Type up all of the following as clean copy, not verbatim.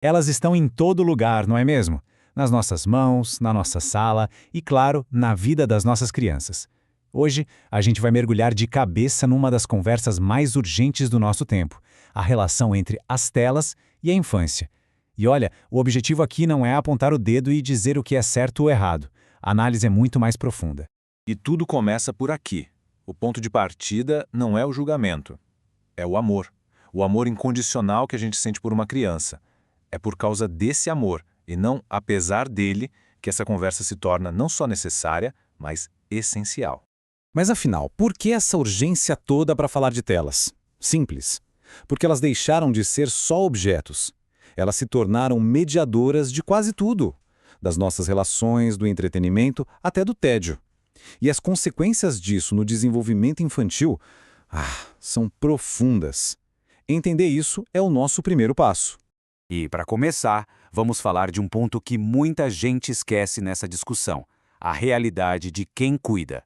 Elas estão em todo lugar, não é mesmo? Nas nossas mãos, na nossa sala e, claro, na vida das nossas crianças. Hoje, a gente vai mergulhar de cabeça numa das conversas mais urgentes do nosso tempo, a relação entre as telas e a infância. E olha, o objetivo aqui não é apontar o dedo e dizer o que é certo ou errado. A análise é muito mais profunda. E tudo começa por aqui. O ponto de partida não é o julgamento, é o amor. O amor incondicional que a gente sente por uma criança. É por causa desse amor, e não apesar dele, que essa conversa se torna não só necessária, mas essencial. Mas afinal, por que essa urgência toda para falar de telas? Simples. Porque elas deixaram de ser só objetos. Elas se tornaram mediadoras de quase tudo. Das nossas relações, do entretenimento, até do tédio. E as consequências disso no desenvolvimento infantil, são profundas. Entender isso é o nosso primeiro passo. E, para começar, vamos falar de um ponto que muita gente esquece nessa discussão: a realidade de quem cuida.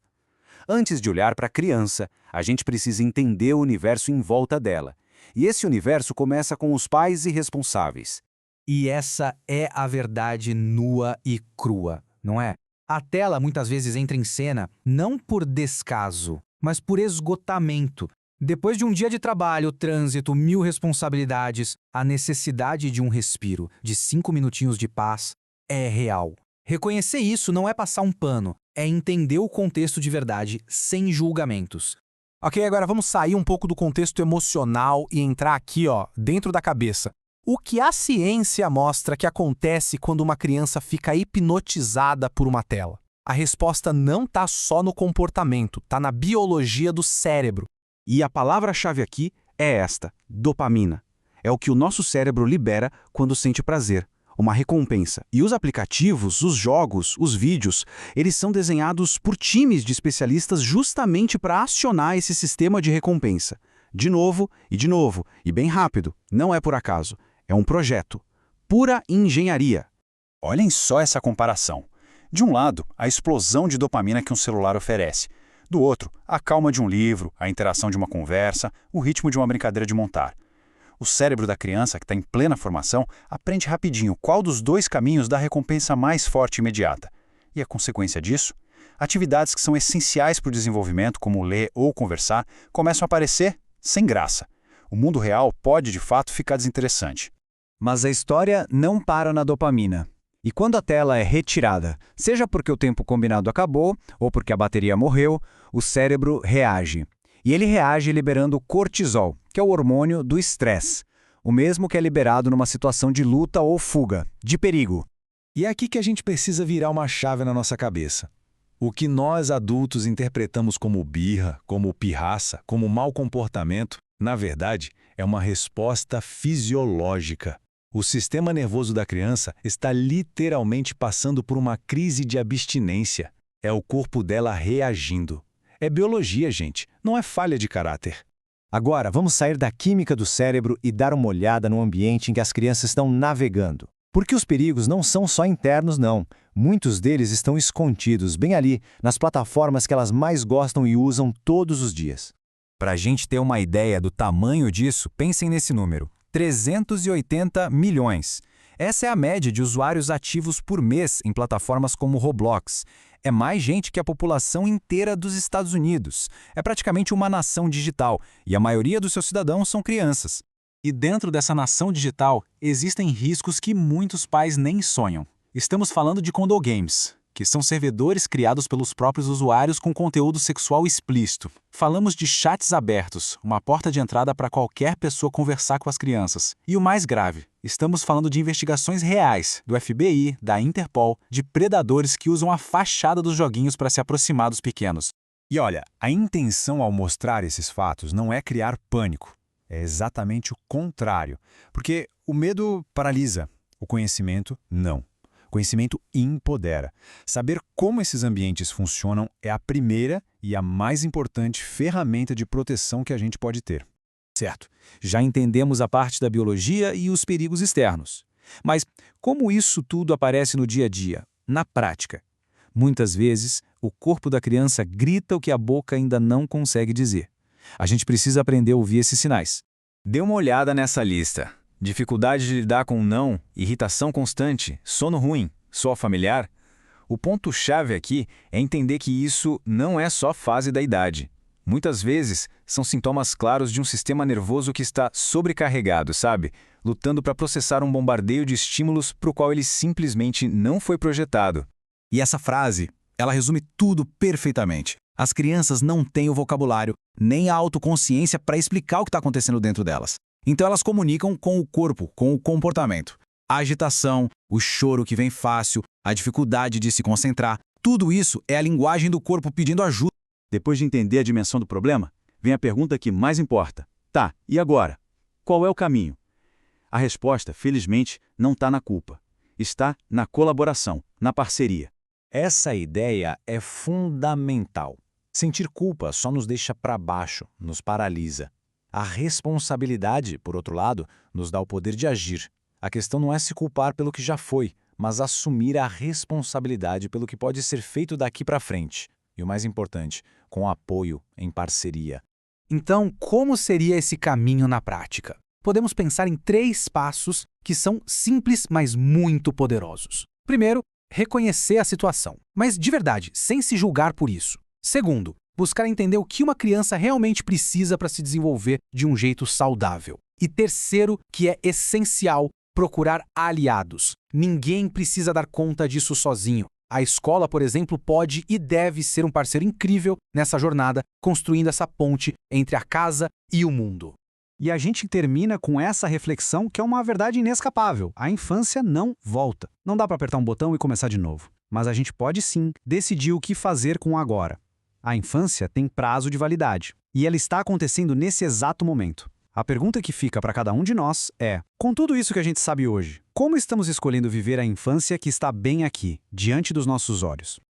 Antes de olhar para a criança, a gente precisa entender o universo em volta dela. E esse universo começa com os pais irresponsáveis. E essa é a verdade nua e crua, não é? A tela muitas vezes entra em cena não por descaso, mas por esgotamento. Depois de um dia de trabalho, trânsito, 1000 responsabilidades, a necessidade de um respiro, de 5 minutinhos de paz, é real. Reconhecer isso não é passar um pano, é entender o contexto de verdade, sem julgamentos. Ok, agora vamos sair um pouco do contexto emocional e entrar aqui, dentro da cabeça. O que a ciência mostra que acontece quando uma criança fica hipnotizada por uma tela? A resposta não está só no comportamento, está na biologia do cérebro. E a palavra-chave aqui é esta: dopamina. É o que o nosso cérebro libera quando sente prazer, uma recompensa. E os aplicativos, os jogos, os vídeos, eles são desenhados por times de especialistas justamente para acionar esse sistema de recompensa. De novo, e bem rápido. Não é por acaso. É um projeto. Pura engenharia. Olhem só essa comparação. De um lado, a explosão de dopamina que um celular oferece. Do outro, a calma de um livro, a interação de uma conversa, o ritmo de uma brincadeira de montar. O cérebro da criança, que está em plena formação, aprende rapidinho qual dos dois caminhos dá a recompensa mais forte e imediata. E a consequência disso? Atividades que são essenciais para o desenvolvimento, como ler ou conversar, começam a aparecer sem graça. O mundo real pode, de fato, ficar desinteressante. Mas a história não para na dopamina. E quando a tela é retirada, seja porque o tempo combinado acabou ou porque a bateria morreu, o cérebro reage. E ele reage liberando cortisol, que é o hormônio do estresse, o mesmo que é liberado numa situação de luta ou fuga, de perigo. E é aqui que a gente precisa virar uma chave na nossa cabeça. O que nós adultos interpretamos como birra, como pirraça, como mau comportamento, na verdade, é uma resposta fisiológica. O sistema nervoso da criança está literalmente passando por uma crise de abstinência. É o corpo dela reagindo. É biologia, gente, não é falha de caráter. Agora, vamos sair da química do cérebro e dar uma olhada no ambiente em que as crianças estão navegando. Porque os perigos não são só internos, não. Muitos deles estão escondidos bem ali, nas plataformas que elas mais gostam e usam todos os dias. Para a gente ter uma ideia do tamanho disso, pensem nesse número: 380 milhões. Essa é a média de usuários ativos por mês em plataformas como Roblox. É mais gente que a população inteira dos Estados Unidos. É praticamente uma nação digital, e a maioria dos seus cidadãos são crianças. E dentro dessa nação digital, existem riscos que muitos pais nem sonham. Estamos falando de Condor Games, que são servidores criados pelos próprios usuários com conteúdo sexual explícito. Falamos de chats abertos, uma porta de entrada para qualquer pessoa conversar com as crianças. E o mais grave, estamos falando de investigações reais, do FBI, da Interpol, de predadores que usam a fachada dos joguinhos para se aproximar dos pequenos. E olha, a intenção ao mostrar esses fatos não é criar pânico. É exatamente o contrário. Porque o medo paralisa, o conhecimento não. Conhecimento empodera. Saber como esses ambientes funcionam é a primeira e a mais importante ferramenta de proteção que a gente pode ter. Certo, já entendemos a parte da biologia e os perigos externos. Mas como isso tudo aparece no dia a dia, na prática? Muitas vezes, o corpo da criança grita o que a boca ainda não consegue dizer. A gente precisa aprender a ouvir esses sinais. Dê uma olhada nessa lista. Dificuldade de lidar com um não, irritação constante, sono ruim, soa familiar? O ponto-chave aqui é entender que isso não é só fase da idade. Muitas vezes, são sintomas claros de um sistema nervoso que está sobrecarregado, sabe? Lutando para processar um bombardeio de estímulos para o qual ele simplesmente não foi projetado. E essa frase, ela resume tudo perfeitamente. As crianças não têm o vocabulário, nem a autoconsciência para explicar o que está acontecendo dentro delas. Então elas comunicam com o corpo, com o comportamento. A agitação, o choro que vem fácil, a dificuldade de se concentrar, tudo isso é a linguagem do corpo pedindo ajuda. Depois de entender a dimensão do problema, vem a pergunta que mais importa. Tá, e agora? Qual é o caminho? A resposta, felizmente, não está na culpa. Está na colaboração, na parceria. Essa ideia é fundamental. Sentir culpa só nos deixa para baixo, nos paralisa. A responsabilidade, por outro lado, nos dá o poder de agir. A questão não é se culpar pelo que já foi, mas assumir a responsabilidade pelo que pode ser feito daqui para frente. E o mais importante, com apoio, em parceria. Então, como seria esse caminho na prática? Podemos pensar em 3 passos que são simples, mas muito poderosos. Primeiro, reconhecer a situação, mas de verdade, sem se julgar por isso. Segundo, buscar entender o que uma criança realmente precisa para se desenvolver de um jeito saudável. E terceiro, que é essencial, procurar aliados. Ninguém precisa dar conta disso sozinho. A escola, por exemplo, pode e deve ser um parceiro incrível nessa jornada, construindo essa ponte entre a casa e o mundo. E a gente termina com essa reflexão que é uma verdade inescapável. A infância não volta. Não dá para apertar um botão e começar de novo. Mas a gente pode sim decidir o que fazer com o agora. A infância tem prazo de validade. E ela está acontecendo nesse exato momento. A pergunta que fica para cada um de nós é, com tudo isso que a gente sabe hoje, como estamos escolhendo viver a infância que está bem aqui, diante dos nossos olhos?